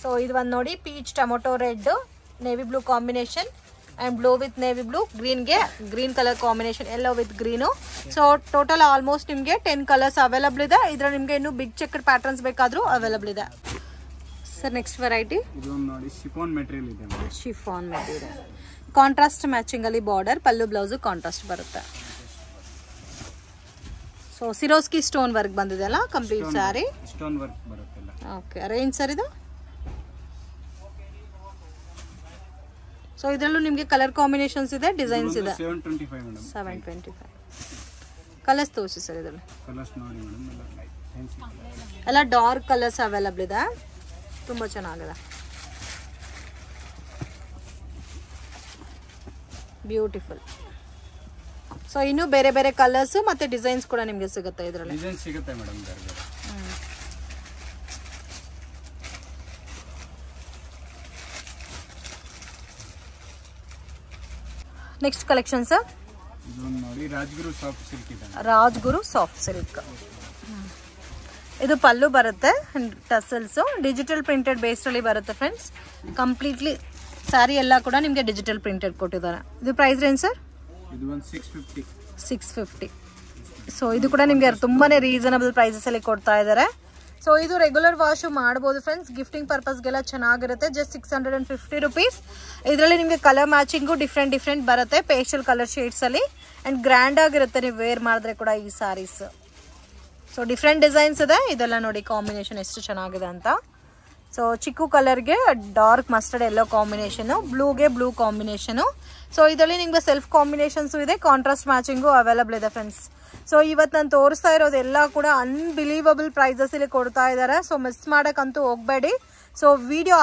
ಸೊ ಇದು ಒಂದು ನೋಡಿ, peach tomato red navy blue combination and blue with navy blue, green color combination, yellow with green. So total almost nimge 10 colors available ide. idra nimge innu big checked patterns bekadru available ide. Sir next variety idu nodi chiffon material ide. Chiffon material contrast matching ali border, pallu blouse contrast barutte. So Swarovski stone work bandide alla complete saree, stone work barutte alla. Okay, range sir idu. So ಇದರಲ್ಲೂ ನಿಮಗೆ colour combinations ಇದೆ, designs ಇದೆ. 725 madam. 725 colours ತೋರಿಸಿ sir. ಇದರಲ್ಲಿ colours ನೋಡಿ madam, ಎಲ್ಲ dark colours available ಇದೆ, ತುಂಬಾ ಚೆನ್ನಾಗಿದೆ, ಬ್ಯೂಟಿಫುಲ್. ಸೊ ಇನ್ನು ಬೇರೆ ಬೇರೆ ಕಲರ್ಸ್ ಮತ್ತೆ ಡಿಸೈನ್ಸ್ ಕೂಡ ನಿಮಗೆ ಸಿಗುತ್ತೆ ಇದರಲ್ಲಿ. ಡಿಸೈನ್ ಸಿಗುತ್ತೆ ಮೇಡಂ ಬೇರೆ ಬೇರೆ. ನೆಕ್ಸ್ಟ್ ಕಲೆಕ್ಷನ್ ಸರ್, ಇದು ನೋಡಿ ರಾಜ್ಗುರು ಸಾಫ್ಟ್ ಸಿಲ್ಕ್ ಇದೆ. ರಾಜ್ಗುರು ಸಾಫ್ಟ್ ಸಿಲ್ಕ್, ಇದು ಪಲ್ಲು ಬರುತ್ತೆ, ಟಸಲ್ಸ್ ಡಿಜಿಟಲ್ ಪ್ರಿಂಟೆಡ್ ಬೇಸ್ಡ್ ಅಲ್ಲಿ ಬರುತ್ತೆ ಫ್ರೆಂಡ್ಸ್. ಕಂಪ್ಲೀಟ್ಲಿ ಸ್ಯಾರಿ ಎಲ್ಲ ಕೂಡ ನಿಮಗೆ ಡಿಜಿಟಲ್ ಪ್ರಿಂಟೆಡ್ ಕೊಟ್ಟಿದ್ದಾರೆ. ಇದು ಪ್ರೈಸ್ ರೇಂಜ್ ಸರ್? ಇದು ಒಂದು 650. 650. ಸೊ ಇದು ಕೂಡ ನಿಮಗೆ ತುಂಬಾನೇ ರೀಸನಬಲ್ ಪ್ರೈಸಸ್ ಅಲ್ಲಿ ಕೊಡ್ತಾ ಇದ್ದಾರೆ. ಸೊ ಇದು ರೆಗ್ಯುಲರ್ ವಾಶ್ ಮಾಡಬಹುದು ಫ್ರೆಂಡ್ಸ್, ಗಿಫ್ಟಿಂಗ್ ಪರ್ಪಸ್ಗೆಲ್ಲ ಚೆನ್ನಾಗಿರುತ್ತೆ. Just 650 rupees. ಇದರಲ್ಲಿ ನಿಮಗೆ ಕಲರ್ ಮ್ಯಾಚಿಂಗು ಡಿಫ್ರೆಂಟ್ ಬರುತ್ತೆ, ಪೇಸ್ಟಲ್ ಕಲರ್ ಶೇಡ್ಸ್ ಅಲ್ಲಿ ಅಂಡ್ ಗ್ರ್ಯಾಂಡ್ ಆಗಿರುತ್ತೆ ನೀವು ವೇರ್ ಮಾಡಿದ್ರೆ ಕೂಡ ಈ ಸಾರೀಸ್. ಸೊ ಡಿಫ್ರೆಂಟ್ ಡಿಸೈನ್ಸ್ ಇದೆ, ಇದೆಲ್ಲ ನೋಡಿ ಕಾಂಬಿನೇಷನ್ ಎಷ್ಟು ಚೆನ್ನಾಗಿದೆ ಅಂತ. ಸೊ ಚಿಕ್ಕು ಕಲರ್ಗೆ ಡಾರ್ಕ್ ಮಸ್ಟರ್ಡ್ ಎಲ್ಲೋ ಕಾಂಬಿನೇಷನು, ಬ್ಲೂಗೆ ಬ್ಲೂ ಕಾಂಬಿನೇಷನು. ಸೊ ಇದರಲ್ಲಿ ನಿಮಗೆ ಸೆಲ್ಫ್ ಕಾಂಬಿನೇಷನ್ಸು ಇದೆ, ಕಾಂಟ್ರಾಸ್ಟ್ ಮ್ಯಾಚಿಂಗು ಅವೈಲಬಲ್ ಇದೆ ಫ್ರೆಂಡ್ಸ್. ಸೊ ಇವತ್ತು ನಾನು ತೋರಿಸ್ತಾ ಇರೋದೆಲ್ಲ ಕೂಡ ಅನ್ಬಿಲೀವಬಲ್ ಪ್ರೈಸಸ್ ಇಲ್ಲಿ ಕೊಡ್ತಾ ಇದ್ದಾರೆ. ಸೊ ಮಿಸ್ ಮಾಡೋಕ್ಕಂತೂ ಹೋಗಬೇಡಿ. ಸೊ ವಿಡಿಯೋ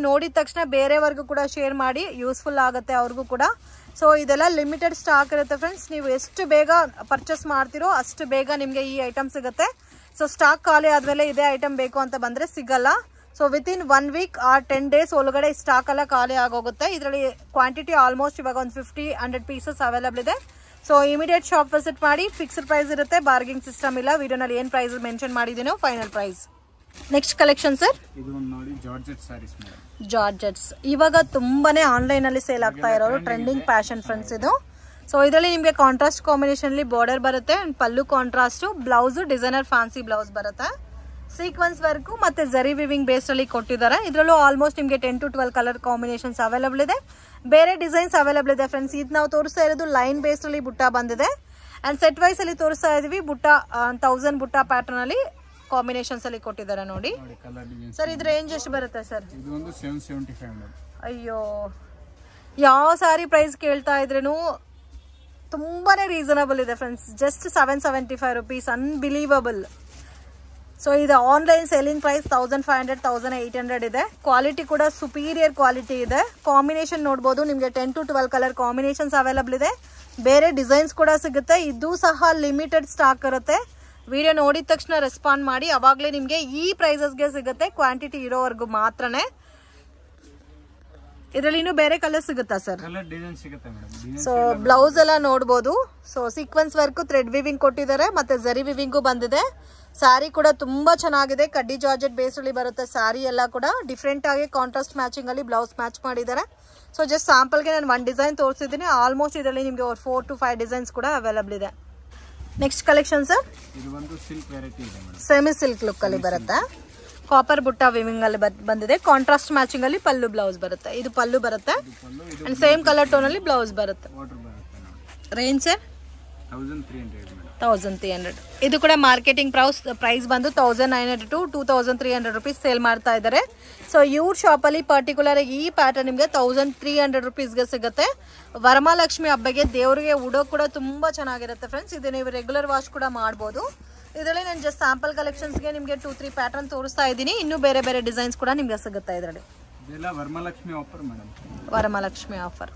ನೋಡಿದ ತಕ್ಷಣ ಬೇರೆಯವ್ರಿಗೂ ಕೂಡ ಶೇರ್ ಮಾಡಿ, ಯೂಸ್ಫುಲ್ ಆಗುತ್ತೆ ಅವ್ರಿಗೂ ಕೂಡ. ಸೊ ಇದೆಲ್ಲ ಲಿಮಿಟೆಡ್ ಸ್ಟಾಕ್ ಇರುತ್ತೆ ಫ್ರೆಂಡ್ಸ್, ನೀವು ಎಷ್ಟು ಬೇಗ ಪರ್ಚೇಸ್ ಮಾಡ್ತೀರೋ ಅಷ್ಟು ಬೇಗ ನಿಮಗೆ ಈ ಐಟಮ್ ಸಿಗುತ್ತೆ. ಸೊ ಸ್ಟಾಕ್ ಖಾಲಿ ಆದಮೇಲೆ ಇದೇ ಐಟಮ್ ಬೇಕು ಅಂತ ಬಂದರೆ ಸಿಗಲ್ಲ. ಸೊ ವಿತಿನ್ 1 ವೀಕ್ ಆ 10 ಡೇಸ್ ಒಳಗಡೆ ಸ್ಟಾಕ್ ಎಲ್ಲ ಖಾಲಿ ಆಗೋಗುತ್ತೆ. ಇದರಲ್ಲಿ ಕ್ವಾಂಟಿಟಿ ಆಲ್ಮೋಸ್ಟ್ ಇವಾಗ ಒಂದು 50-100 ಪೀಸಸ್ ಅವೈಲಬಲ್ ಇದೆ. ಸೊ ಇಮಿಡಿಯೇಟ್ ಶಾಪ್ ವಿಸಿಟ್ ಮಾಡಿ. ಫಿಕ್ಸ್ಡ್ ಪ್ರೈಸ್ ಇರುತ್ತೆ, ಬಾರ್ಗಿಂಗ್ ಸಿಸ್ಟಮ್ ಇಲ್ಲ. ವಿಡಿಯೋನಲ್ಲಿ ಏನು ಪ್ರೈಸ್ ಮೆನ್ಷನ್ ಮಾಡಿದ್ದೀನೋ final price. Next collection sir, ಇದು ನೋಡಿ ಜಾರ್ಜೆಟ್ ಸಾರೀಸ್ ಮೇಡಂ. ಜಾರ್ಜೆಟ್ಸ್ ಇವಾಗ ತುಂಬಾನೇ ಆನ್ಲೈನ್ ಅಲ್ಲಿ ಸೇಲ್ ಆಗ್ತಾ ಇರೋರು ಟ್ರೆಂಡಿಂಗ್ ಫ್ಯಾಷನ್ ಫ್ರೆಂಡ್ಸ್ ಇದು. ಸೊ ಇದರಲ್ಲಿ ನಿಮಗೆ ಕಾಂಟ್ರಾಸ್ಟ್ ಕಾಂಬಿನೇಷನ್ ಅಲ್ಲಿ ಬಾರ್ಡರ್ ಬರುತ್ತೆ and pallu contrast, blouse designer fancy blouse ಬರುತ್ತೆ. ಸೀಕ್ವೆನ್ಸ್ ವರ್ಕ್ ಮತ್ತೆ ಜರಿ ವಿವಿಂಗ್ ಬೇಸ್ ಅಲ್ಲಿ ಕೊಟ್ಟಿದ್ದಾರೆ. ಇದರಲ್ಲೂ ಆಲ್ಮೋಸ್ಟ್ ನಿಮಗೆ 10 to 12 ಕಲರ್ ಕಾಂಬಿನೇಷನ್ಸ್ ಅವೈಲಬಲ್ ಇದೆ, ಬೇರೆ ಡಿಸೈನ್ಸ್ ಅವೈಲಬಲ್ ಇದೆ ಫ್ರೆಂಡ್ಸ್. ಇದು ನಾವು ತೋರಿಸ್ತಾ ಇರೋದು ಲೈನ್ ಬೇಸ್ ಅಲ್ಲಿ ಬುಟ್ಟ ಬಂದಿದೆ ಅಂಡ್ ಸೆಟ್ ವೈಸ್ ಅಲ್ಲಿ ತೋರಿಸ್ತಾ ಇದೀವಿ. ಬುಟ್ಟ 1000 ಬುಟ್ಟ ಪ್ಯಾಟರ್ನ್ ಅಲ್ಲಿ ಕಾಂಬಿನೇಷನ್ಸ್ ಅಲ್ಲಿ ಕೊಟ್ಟಿದ್ದಾರೆ ನೋಡಿ ಸರ್. ಇದು ರೇಂಜ್ ಎಷ್ಟು ಬರುತ್ತೆ ಸರ್? ಇದು ಒಂದು 775. ಅಯ್ಯೋ, ಯಾವ ಸಾರಿ ಪ್ರೈಸ್ ಕೇಳ್ತಾ ಇದ್ರೇನು ತುಂಬಾನೇ ರೀಸನಬಲ್ ಇದೆ friends, just 775 rupees, unbelievable. So ಇದು ಆನ್ಲೈನ್ ಸೆಲ್ಲಿಂಗ್ ಪ್ರೈಸ್ 1500-1800 ಇದೆ. ಕ್ವಾಲಿಟಿ ಕೂಡ ಸುಪೀರಿಯರ್ ಕ್ವಾಲಿಟಿ ಇದೆ. ಕಾಂಬಿನೇಷನ್ ನೋಡ್ಬೋದು, ನಿಮಗೆ 10 to 12 ಕಲರ್ ಕಾಂಬಿನೇಷನ್ಸ್ ಅವೈಲಬಲ್ ಇದೆ, ಬೇರೆ ಡಿಸೈನ್ಸ್ ಕೂಡ ಸಿಗುತ್ತೆ. ಇದು ಸಹ ಲಿಮಿಟೆಡ್ ಸ್ಟಾಕ್ ಇರುತ್ತೆ. ವಿಡಿಯೋ ನೋಡಿದ ತಕ್ಷಣ ರೆಸ್ಪಾಂಡ್ ಮಾಡಿ, ಅವಾಗಲೇ ನಿಮಗೆ ಈ ಪ್ರೈಸಸ್ಗೆ ಸಿಗುತ್ತೆ, ಕ್ವಾಂಟಿಟಿ ಇರೋವರೆಗೂ ಮಾತ್ರನೇ. ಇದರಲ್ಲಿ ಇನ್ನೂ ಬೇರೆ ಕಲರ್ ಸಿಗುತ್ತಾ ಸರ್? ಸೊ ಬ್ಲೌಸ್ ಎಲ್ಲ ನೋಡ್ಬೋದು. So sequence work, thread viewing ಕೊಟ್ಟಿದ್ದಾರೆ, ಮತ್ತೆ ಜರಿ ವಿವಿಂಗು ಬಂದಿದೆ. ಸ್ಯಾರಿ ಕೂಡ ತುಂಬಾ ಚೆನ್ನಾಗಿದೆ, ಕಡ್ಡಿ ಜಾರ್ಜೆಟ್ ಬೇಸ್ ಅಲ್ಲಿ ಬರುತ್ತೆ. ಸ್ಯಾರಿ ಎಲ್ಲ ಕೂಡ ಡಿಫ್ರೆಂಟ್ ಆಗಿ ಕಾಂಟ್ರಾಸ್ಟ್ ಮ್ಯಾಚಿಂಗ್ ಅಲ್ಲಿ ಬ್ಲೌಸ್ ಮ್ಯಾಚ್ ಮಾಡಿದ್ದಾರೆ. ಸೊ ಜಸ್ಟ್ ಸ್ಯಾಂಪಲ್ಗೆ ನಾನು 1 ಡಿಸೈನ್ ತೋರಿಸಿದ್ದೀನಿ. ಆಲ್ಮೋಸ್ಟ್ ಇದರಲ್ಲಿ ನಿಮಗೆ 4 to 5 ಡಿಸೈನ್ಸ್ ಕೂಡ ಅವೈಲಬಲ್ ಇದೆ. Next collection sir, semi silk look ಅಲ್ಲಿ ಬರುತ್ತೆ. ಕಾಪರ್ ಬುಟ್ಟ ವಿವಿಂಗ್ ಅಲ್ಲಿ ಬಂದಿದೆ. ಕಾಂಟ್ರಾಸ್ಟ್ ಮ್ಯಾಚಿಂಗ್ ಅಲ್ಲಿ ಪಲ್ಲು ಬ್ಲೌಸ್ ಬರುತ್ತೆ. ಇದು ಪಲ್ಲು ಬರುತ್ತೆ ಅಂಡ್ ಸೇಮ್ ಕಲರ್ ಟೋನ್ ಅಲ್ಲಿ ಬ್ಲೌಸ್ ಬರುತ್ತೆ. Range sir 1300. ಇದು ಕೂಡ ಮಾರ್ಕೆಟಿಂಗ್ ಪ್ರೈಸ್ ಬಂದು 1900 to 2300 ರುಪೀಸ್ ಸೇಲ್ ಮಾಡ್ತಾ ಇದ್ದಾರೆ. ಸೊ ಇವ್ರ ಶಾಪ್ ಅಲ್ಲಿ ಪರ್ಟಿಕ್ಯುಲರ್ ಈ ಪ್ಯಾಟರ್ನ್ ನಿಮಗೆ 1300 ರುಪೀಸ್ಗೆ ಸಿಗುತ್ತೆ. ವರಮಹಾಲಕ್ಷ್ಮಿ ಹಬ್ಬಗೆ ದೇವರಿಗೆ ಉಡೋ ಕೂಡ ತುಂಬಾ ಚೆನ್ನಾಗಿರುತ್ತೆ ಫ್ರೆಂಡ್ಸ್. ಇದು ನೀವು ರೆಗ್ಯುಲರ್ ವಾಶ್ ಕೂಡ ಮಾಡ್ಬೋದು. ಇದರಲ್ಲಿ ನಾನು ಜಸ್ಟ್ ಸ್ಯಾಂಪಲ್ ಕಲೆಕ್ಷನ್ಸ್ಗೆ ನಿಮಗೆ 2-3 ಪ್ಯಾಟರ್ನ್ ತೋರಿಸ್ತಾ ಇದ್ದೀನಿ. ಇನ್ನೂ ಬೇರೆ ಬೇರೆ ಡಿಸೈನ್ಸ್ ಕೂಡ ನಿಮಗೆ ಸಿಗುತ್ತೆ ಇದರಲ್ಲಿ. ಇದೆಲ್ಲ Varamahalakshmi offer madam. Varamahalakshmi offer.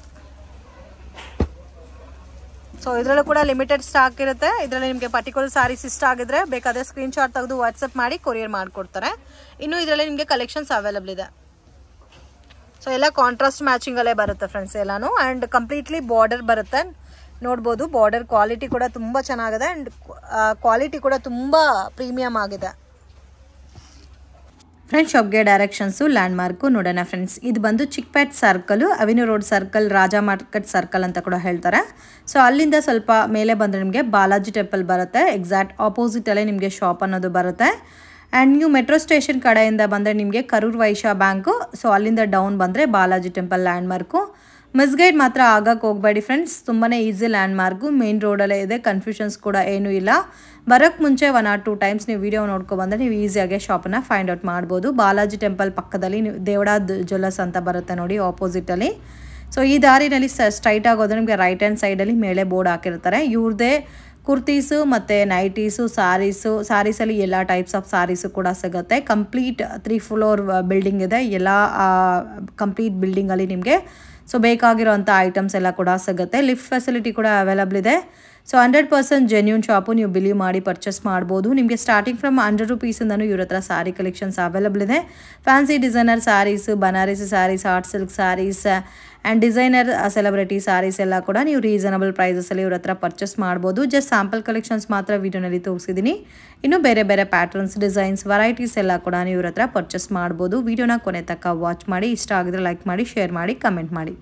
So ಇದರಲ್ಲೂ ಕೂಡ ಲಿಮಿಟೆಡ್ ಸ್ಟಾಕ್ ಇರುತ್ತೆ. ಇದರಲ್ಲಿ ನಿಮಗೆ ಪರ್ಟಿಕ್ಯುಲರ್ ಸ್ಯಾರೀಸ್ ಇಷ್ಟ ಆಗಿದ್ರೆ ಬೇಕಾದರೆ ಸ್ಕ್ರೀನ್ಶಾಟ್ ತೆಗೆದು ವಾಟ್ಸಪ್ ಮಾಡಿ ಕೊರಿಯರ್ ಮಾಡಿಕೊಡ್ತಾರೆ. ಇನ್ನು ಇದರಲ್ಲಿ ನಿಮಗೆ ಕಲೆಕ್ಷನ್ಸ್ ಅವೈಲಬಲ್ ಇದೆ. ಸೊ ಎಲ್ಲ ಕಾಂಟ್ರಾಸ್ಟ್ ಮ್ಯಾಚಿಂಗಲ್ಲೇ ಬರುತ್ತೆ ಫ್ರೆಂಡ್ಸ್ ಎಲ್ಲಾನು. ಆ್ಯಂಡ್ ಕಂಪ್ಲೀಟ್ಲಿ ಬಾರ್ಡರ್ ಬರುತ್ತೆ, ನೋಡ್ಬೋದು. ಬಾರ್ಡರ್ ಕ್ವಾಲಿಟಿ ಕೂಡ ತುಂಬ ಚೆನ್ನಾಗಿದೆ ಆ್ಯಂಡ್ ಕ್ವಾಲಿಟಿ ಕೂಡ ತುಂಬ ಪ್ರೀಮಿಯಮ್ ಆಗಿದೆ. ಫ್ರೆಂಡ್ಸ್ ಶಾಪ್ಗೆ ಡೈರೆಕ್ಷನ್ಸು ಲ್ಯಾಂಡ್ಮಾರ್ಕು ನೋಡೋಣ ಫ್ರೆಂಡ್ಸ್. ಇದು ಬಂದು Chickpet circle, avenue road circle, Raja market circle ಅಂತ ಕೂಡ ಹೇಳ್ತಾರೆ. ಸೊ ಅಲ್ಲಿಂದ ಸ್ವಲ್ಪ ಮೇಲೆ ಬಂದರೆ ನಿಮಗೆ ಬಾಲಾಜಿ ಟೆಂಪಲ್ ಬರುತ್ತೆ. ಎಕ್ಸಾಕ್ಟ್ ಆಪೋಸಿಟಲ್ಲೇ ನಿಮಗೆ ಶಾಪ್ ಅನ್ನೋದು ಬರುತ್ತೆ. ಆ್ಯಂಡ್ ನೀವು ಮೆಟ್ರೋ ಸ್ಟೇಷನ್ ಕಡೆಯಿಂದ ಬಂದರೆ ನಿಮಗೆ ಕರೂರ್ ವೈಶ್ಯ ಬ್ಯಾಂಕು. ಸೊ ಅಲ್ಲಿಂದ ಡೌನ್ ಬಂದರೆ ಬಾಲಾಜಿ ಟೆಂಪಲ್ ಲ್ಯಾಂಡ್ಮಾರ್ಕು. ಮಿಸ್ಗೈಡ್ ಮಾತ್ರ ಆಗಕ್ಕೆ ಹೋಗಬೇಡಿ ಫ್ರೆಂಡ್ಸ್, ತುಂಬಾ ಈಸಿ ಲ್ಯಾಂಡ್ಮಾರ್ಕು, ಮೇನ್ ರೋಡಲ್ಲೇ ಇದೆ, ಕನ್ಫ್ಯೂಷನ್ಸ್ ಕೂಡ ಏನೂ ಇಲ್ಲ. ಬರೋಕ್ಕೆ ಮುಂಚೆ 1 or 2 times ನೀವು ವಿಡಿಯೋ ನೋಡ್ಕೊಬಂದರೆ ನೀವು ಈಸಿಯಾಗಿ ಶಾಪನ್ನು ಫೈಂಡ್ ಔಟ್ ಮಾಡ್ಬೋದು. ಬಾಲಾಜಿ ಟೆಂಪಲ್ ಪಕ್ಕದಲ್ಲಿ ನೀವು ದೇವಡ ಜ್ಯುವೆಲ್ಲರ್ಸ್ ಅಂತ ಬರುತ್ತೆ ನೋಡಿ ಆಪೋಸಿಟಲ್ಲಿ. ಸೊ ಈ ದಾರಿನಲ್ಲಿ ಸ್ಟ್ರೈಟಾಗಿ ಹೋದರೆ ನಿಮಗೆ ರೈಟ್ ಹ್ಯಾಂಡ್ ಸೈಡಲ್ಲಿ ಮೇಲೆ ಬೋರ್ಡ್ ಹಾಕಿರ್ತಾರೆ. ಇವ್ರದ್ದೇ ಕುರ್ತೀಸು ಮತ್ತು ನೈಟೀಸು, ಸ್ಯಾರೀಸಲ್ಲಿ ಎಲ್ಲ ಟೈಪ್ಸ್ ಆಫ್ ಸ್ಯಾರೀಸು ಕೂಡ ಸಿಗುತ್ತೆ. ಕಂಪ್ಲೀಟ್ 3 floor ಬಿಲ್ಡಿಂಗ್ ಇದೆ. ಎಲ್ಲ ಕಂಪ್ಲೀಟ್ ಬಿಲ್ಡಿಂಗಲ್ಲಿ ನಿಮಗೆ ಸೊ ಬೇಕಾಗಿರೋಂಥ ಐಟಮ್ಸ್ ಎಲ್ಲ ಕೂಡ ಸಿಗುತ್ತೆ. ಲಿಫ್ಟ್ ಫೆಸಿಲಿಟಿ ಕೂಡ ಅವೈಲಬಲ್ ಇದೆ. ಸೊ 100% ಜೆನ್ಯೂನ್ ಶಾಪು, ನೀವು ಬಿಲೀವ್ ಮಾಡಿ ಪರ್ಚೇಸ್ ಮಾಡ್ಬೋದು. ನಿಮಗೆ ಸ್ಟಾರ್ಟಿಂಗ್ ಫ್ರಮ್ 100 rupeeಸಿಂದನೂ ಇವ್ರ ಹತ್ರ ಸ್ಯಾರಿ ಕಲೆಕ್ಷನ್ಸ್ ಅವೈಲಬಲ್ ಇದೆ. Fancy designer sarees, Banarasi sarees, art silk sarees and designer celebrity sarees ಎಲ್ಲ ಕೂಡ ನೀವು ರೀಸನಬಲ್ ಪ್ರೈಸಸಲ್ಲಿ ಇವ್ರ ಹತ್ರ ಪರ್ಚೇಸ್ ಮಾಡ್ಬೋದು. ಜಸ್ಟ್ ಸ್ಯಾಂಪಲ್ ಕಲೆಕ್ಷನ್ಸ್ ಮಾತ್ರ ವೀಡಿಯೋನಲ್ಲಿ ತೋರಿಸಿದ್ದೀನಿ. ಇನ್ನು ಬೇರೆ ಬೇರೆ ಪ್ಯಾಟರ್ನ್ಸ್, ಡಿಸೈನ್ಸ್, ವೆರೈಟೀಸ್ ಎಲ್ಲ ಕೂಡ ನೀವು ಇವ್ರ ಹತ್ರ ಪರ್ಚೇಸ್ ಮಾಡ್ಬೋದು. ವೀಡಿಯೋನ ಕೊನೆ ತನಕ ವಾಚ್ ಮಾಡಿ. ಇಷ್ಟ ಆಗಿದ್ರೆ ಲೈಕ್ ಮಾಡಿ, ಶೇರ್ ಮಾಡಿ, ಕಮೆಂಟ್ ಮಾಡಿ.